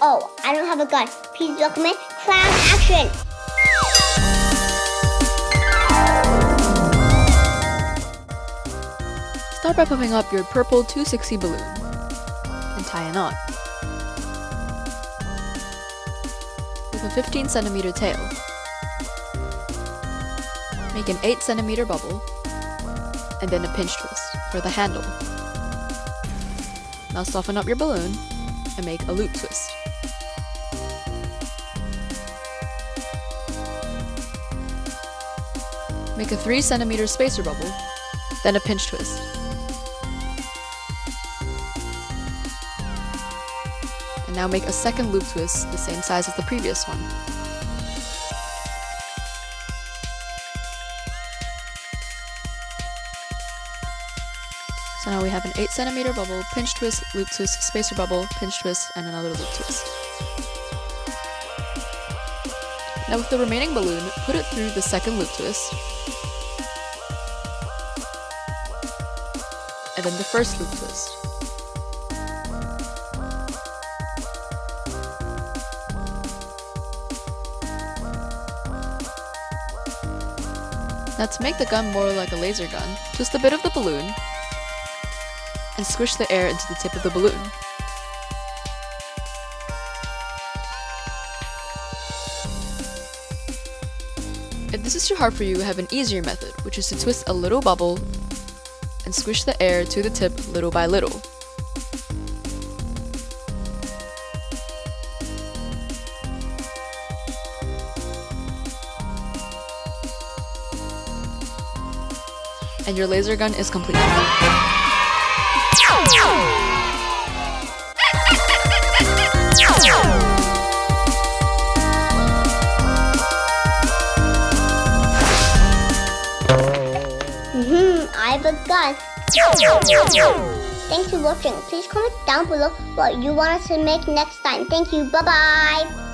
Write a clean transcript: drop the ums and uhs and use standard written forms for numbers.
Oh, I don't have a gun. Please welcome in Clown Action. Start by pumping up your purple 260 balloon and tie a knot. With a 15 centimeter tail, make an 8 centimeter bubble and then a pinch twist for the handle. Now soften up your balloon and make a loop twist. Make a 3 centimeter spacer bubble, then a pinch twist. And now make a second loop twist the same size as the previous one. So now we have an 8 centimeter bubble, pinch twist, loop twist, spacer bubble, pinch twist, and another loop twist. Now with the remaining balloon, put it through the second loop twist, and then the first loop twist. Now to make the gun more like a laser gun, twist a bit of the balloon and squish the air into the tip of the balloon. If this is too hard for you, we have an easier method, which is to twist a little bubble and squish the air to the tip little by little. And your laser gun is complete. I have a gun. Thanks for watching. Please comment down below what you want us to make next time. Thank you. Bye-bye.